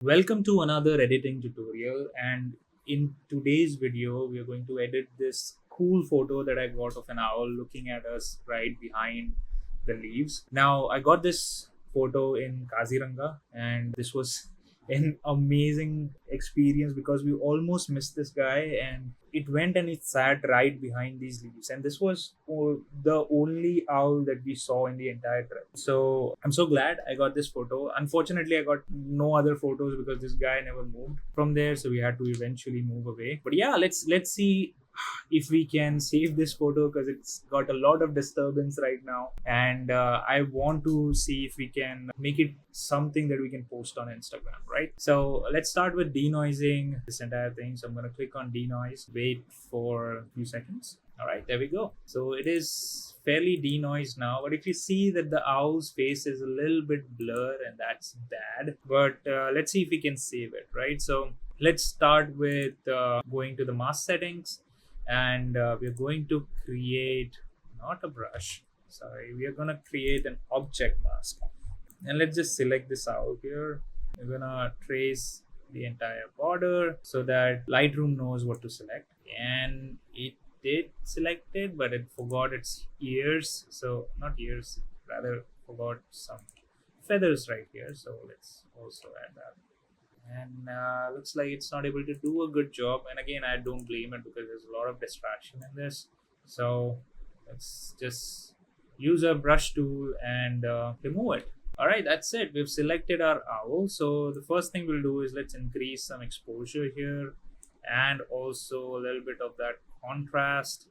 Welcome to another editing tutorial, and in today's video we are going to edit this cool photo that I got of an owl looking at us right behind the leaves. Now I got this photo in Kaziranga, and this was an amazing experience because we almost missed this guy, and it went and it sat right behind these leaves, and this was the only owl that we saw in the entire trip. So I'm so glad I got this photo. Unfortunately, I got no other photos because this guy never moved from there, so we had to eventually move away. But yeah, let's see if we can save this photo because it's got a lot of disturbance right now, and I want to see if we can make it something that we can post on Instagram, right? So let's start with denoising this entire thing. So I'm going to click on denoise, wait for a few seconds. All right, there we go. So it is fairly denoised now, but if you see that the owl's face is a little bit blur, and that's bad. But let's see if we can save it, right? So let's start with going to the mask settings, and we're going to create not a brush, sorry, we are going to create an object mask. And let's just select this out here. We're going to trace the entire border so that Lightroom knows what to select, and it did select it, but it forgot its ears. So not ears, rather forgot some feathers right here, so let's also add that. And looks like it's not able to do a good job, and again I don't blame it because there's a lot of distraction in this. So let's just use a brush tool and remove it. All right, that's it. We've selected our owl. So the first thing we'll do is let's increase some exposure here and also a little bit of that contrast.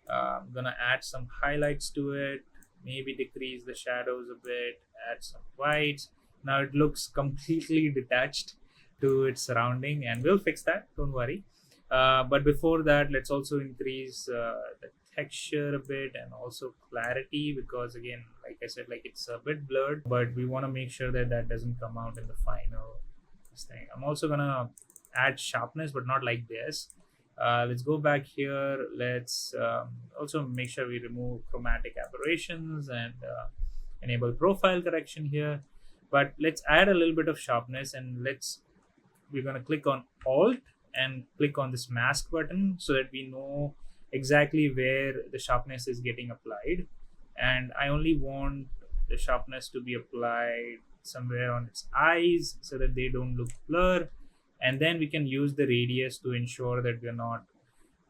I'm gonna add some highlights to it, maybe decrease the shadows a bit, add some whites. Now it looks completely detached to its surrounding, and we'll fix that, don't worry. But before that, let's also increase the texture a bit and also clarity, because again, like I said, like it's a bit blurred, but we want to make sure that that doesn't come out in the final thing. I'm also gonna add sharpness, but not like this. Let's go back here. Let's also make sure we remove chromatic aberrations and enable profile correction here. But let's add a little bit of sharpness, and we're going to click on Alt and click on this mask button so that we know exactly where the sharpness is getting applied. And I only want the sharpness to be applied somewhere on its eyes so that they don't look blur. And then we can use the radius to ensure that we're not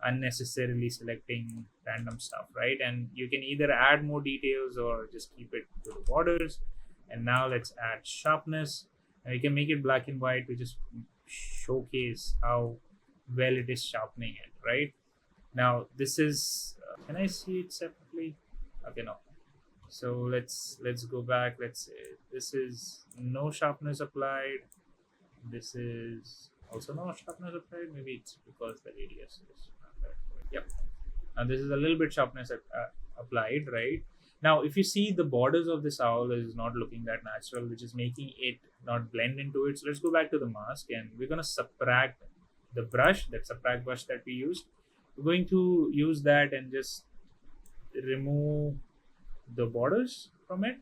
unnecessarily selecting random stuff, right? And you can either add more details or just keep it to the borders. And now let's add sharpness, and we can make it black and white to just showcase how well it is sharpening it, right? Now this is can I see it separately? Okay, no. So let's go back. Let's say this is no sharpness applied. This is also no sharpness applied. Maybe it's because the radius is not that good. Yep. And this is a little bit sharpness applied, right? Now, if you see, the borders of this owl is not looking that natural, which is making it not blend into it. So let's go back to the mask, and we're going to subtract the brush, that subtract brush that we used. We're going to use that and just remove the borders from it.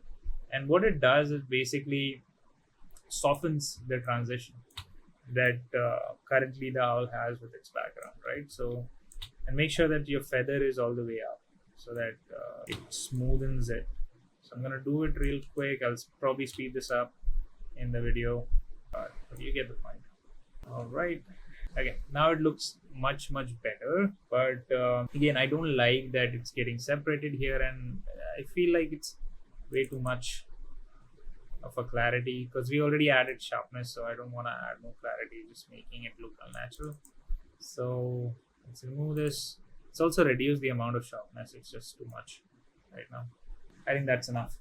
And what it does is basically softens the transition that currently the owl has with its background, right? So, and make sure that your feather is all the way up so that it smoothens it. So I'm gonna do it real quick. I'll probably speed this up in the video, but you get the point. All right. Okay, now it looks much better, but again, I don't like that it's getting separated here, and I feel like it's way too much of a clarity because we already added sharpness, so I don't want to add more clarity, just making it look unnatural. So let's remove this. It's also reduce the amount of sharpness. It's just too much right now. I think that's enough.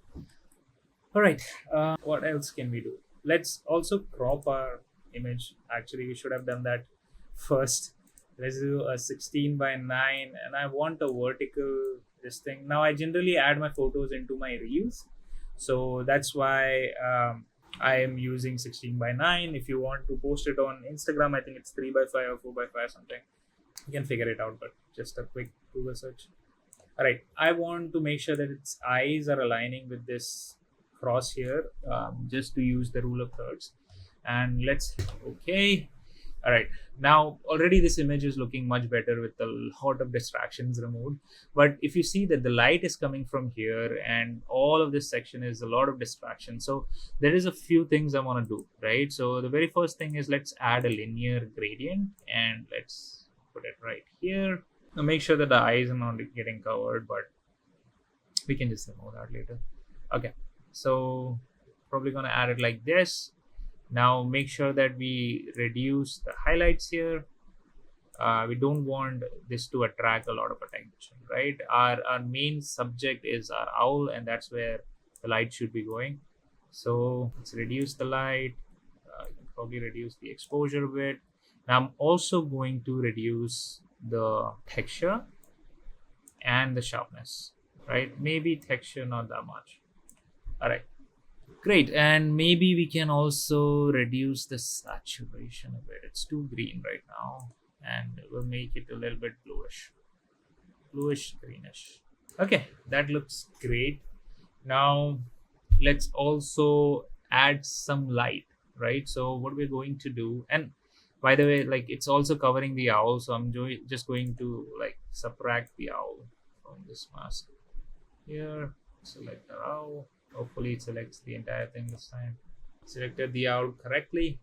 All right. What else can we do? Let's also crop our image. Actually, we should have done that first. Let's do a 16 by 9, and I want a vertical this thing. Now I generally add my photos into my reels, so that's why I am using 16 by 9. If you want to post it on Instagram, I think it's 3 by 5 or 4 by 5 something. You can figure it out, but just a quick Google search. All right, I want to make sure that its eyes are aligning with this cross here, just to use the rule of thirds. and let's hit OK. All right, now already this image is looking much better with a lot of distractions removed. But if you see that the light is coming from here and all of this section is a lot of distraction, so there is a few things I want to do, right? So the very first thing is let's add a linear gradient and let's put it right here. Now make sure that the eyes are not getting covered, but we can just remove that later. Okay, so probably gonna add it like this. Now make sure that we reduce the highlights here. We don't want this to attract a lot of attention, right? Our main subject is our owl, and that's where the light should be going. So let's reduce the light. You can probably reduce the exposure a bit. Now I'm also going to reduce the texture and the sharpness, right? Maybe texture not that much. All right, great. And maybe we can also reduce the saturation a bit. It's too green right now, and we'll make it a little bit bluish greenish. Okay, that looks great. Now let's also add some light, right? So what we're going to do, and by the way, like it's also covering the owl, so I'm just going to like subtract the owl from this mask here. Select the owl. Hopefully it selects the entire thing this time. Selected the owl correctly.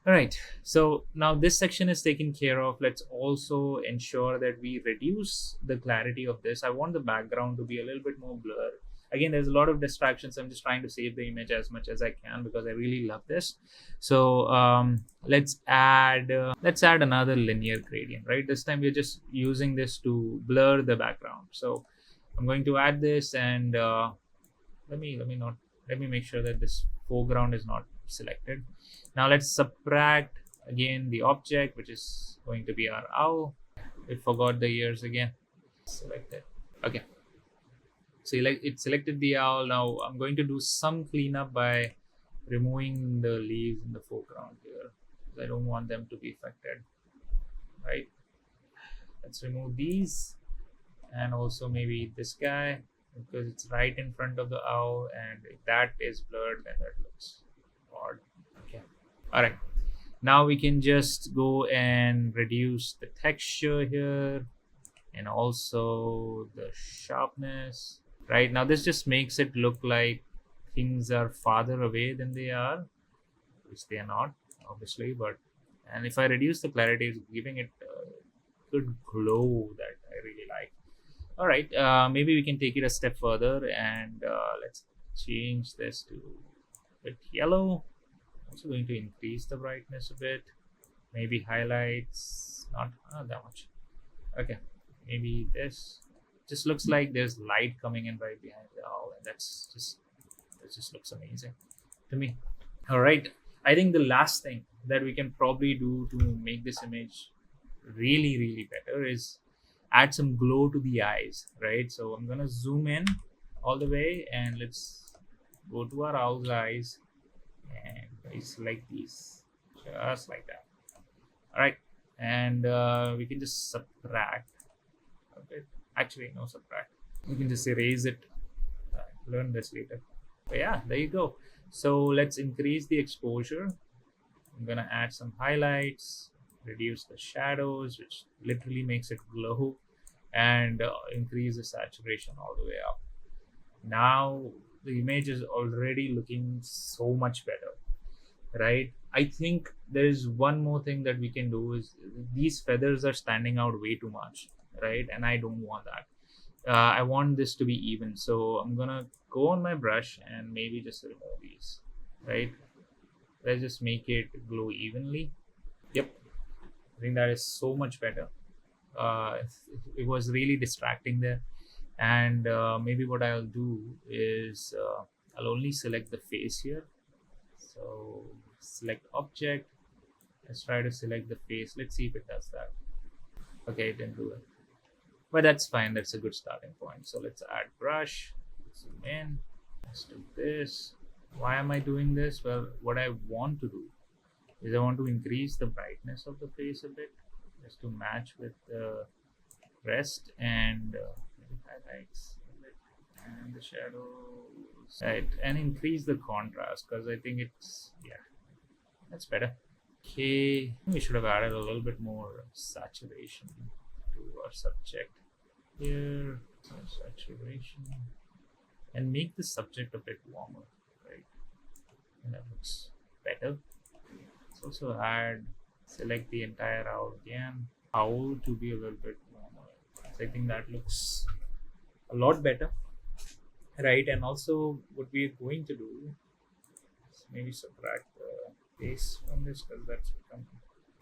All right, so now this section is taken care of. Let's also ensure that we reduce the clarity of this. I want the background to be a little bit more blurred. Again, there's a lot of distractions. I'm just trying to save the image as much as I can because I really love this. So let's add another linear gradient, right? This time we're just using this to blur the background. So I'm going to add this, and let me make sure that this foreground is not selected. Now let's subtract again the object, which is going to be our owl. We forgot the ears again. Select it. Okay, so it selected the owl. Now I'm going to do some cleanup by removing the leaves in the foreground here. I don't want them to be affected, right? Let's remove these, and also maybe this guy, because it's right in front of the owl, and if that is blurred, then that looks odd. Okay, all right, now we can just go and reduce the texture here and also the sharpness. Right now this just makes it look like things are farther away than they are, which they are not, obviously. But and if I reduce the clarity, it's giving it a good glow that I really like. All right, maybe we can take it a step further, and let's change this to a bit yellow. Also going to increase the brightness a bit. Maybe highlights, not that much. Okay, maybe this just looks like there's light coming in right behind the owl, and that just looks amazing to me. All right, I think the last thing that we can probably do to make this image really better is add some glow to the eyes, right? So I'm gonna zoom in all the way, and let's go to our owl's eyes, and I select these just like that. All right, and we can just subtract a bit. Actually, no subtract. We can just erase it. Learn this later. But yeah, there you go. So let's increase the exposure. I'm gonna add some highlights, reduce the shadows, which literally makes it glow, and increase the saturation all the way up. Now the image is already looking so much better, right? I think there's one more thing that we can do is these feathers are standing out way too much, right? And I don't want that. I want this to be even, so I'm gonna go on my brush and maybe just remove these, right? Let's just make it glow evenly. Yep, I think that is so much better. uh, it was really distracting there. And maybe what I'll do is I'll only select the face here. So select object. Let's try to select the face. Let's see if it does that. Okay, it didn't do it, but that's fine. That's a good starting point. So let's add brush, zoom in, let's do this. Why am I doing this? Well, what I want to do is I want to increase the brightness of the face a bit, just to match with the rest, and maybe highlights a bit, and the shadows, right, and increase the contrast, because I think it's, yeah, That's better. Okay, we should have added a little bit more saturation to our subject here. Some saturation, and make the subject a bit warmer, right? And that looks better. Let's also select the entire owl again. Owl to be a little bit warmer. So I think that looks a lot better, right? And also, what we're going to do is maybe subtract the base from this because that's become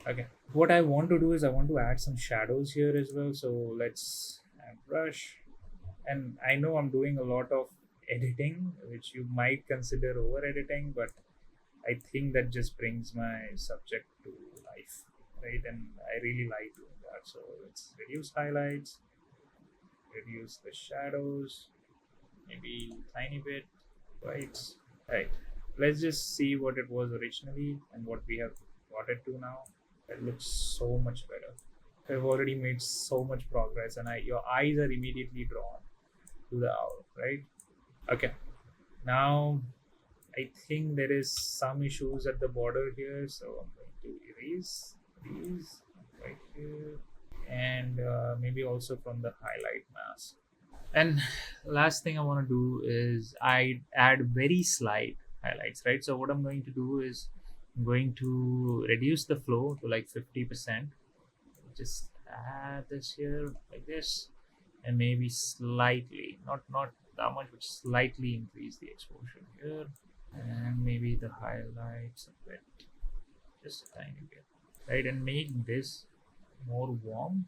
okay. What I want to do is I want to add some shadows here as well. So let's add brush. And I know I'm doing a lot of editing, which you might consider over editing, but I think that just brings my subject to life, right? And I really like doing that. So let's reduce highlights, reduce the shadows, maybe tiny bit, whites. Right. Let's just see what it was originally and what we have got it to now. It looks so much better. I've already made so much progress, and your eyes are immediately drawn to the owl, right? Okay. Now I think there is some issues at the border here, so I'm going to erase these right here, and maybe also from the highlight mask. And last thing I want to do is I add very slight highlights, right? So what I'm going to do is I'm going to reduce the flow to like 50%. Just add this here like this, and maybe slightly, not that much, but slightly increase the exposure here, and maybe the highlights a bit, just a tiny bit, right? And make this more warm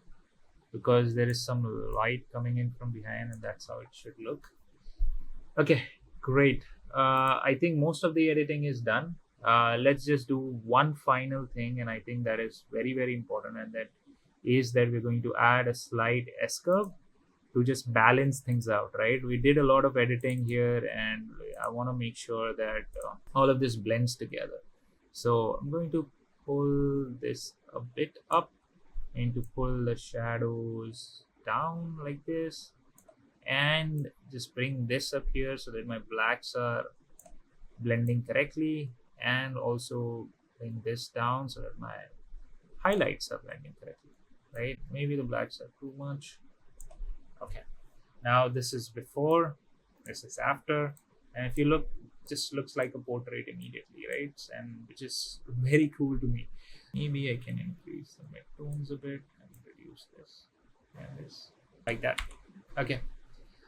because there is some light coming in from behind, and that's how it should look. Okay, great. I think most of the editing is done. Let's just do one final thing, and I think that is very, very important, and that is that we're going to add a slight S curve to just balance things out, right? We did a lot of editing here, and I want to make sure that all of this blends together. So I'm going to pull this a bit up and to pull the shadows down like this, and just bring this up here so that my blacks are blending correctly, and also bring this down so that my highlights are blending correctly, right? Maybe the blacks are too much. Okay, now this is before, this is after, and if you look, just looks like a portrait immediately, right? And which is very cool to me. Maybe I can increase the midtones a bit and reduce this and this like that. Okay,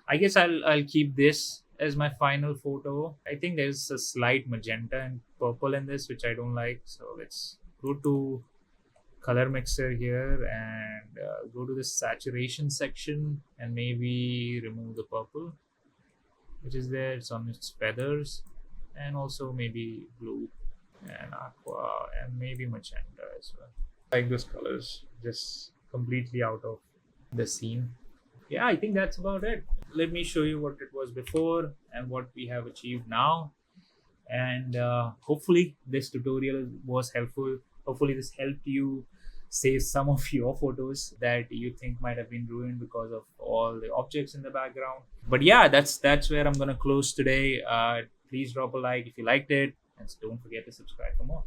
I guess I'll keep this as my final photo. I think there's a slight magenta and purple in this, which I don't like. So let's go to color mixer here and go to the saturation section and maybe remove the purple, which is there. It's on its feathers, and also maybe blue and aqua and maybe magenta as well. Like those colors, just completely out of the scene. Yeah, I think that's about it. Let me show you what it was before and what we have achieved now. And hopefully this tutorial was helpful. Hopefully this helped you save some of your photos that you think might have been ruined because of all the objects in the background. But yeah, that's where I'm gonna close today. Please drop a like if you liked it, and don't forget to subscribe for more.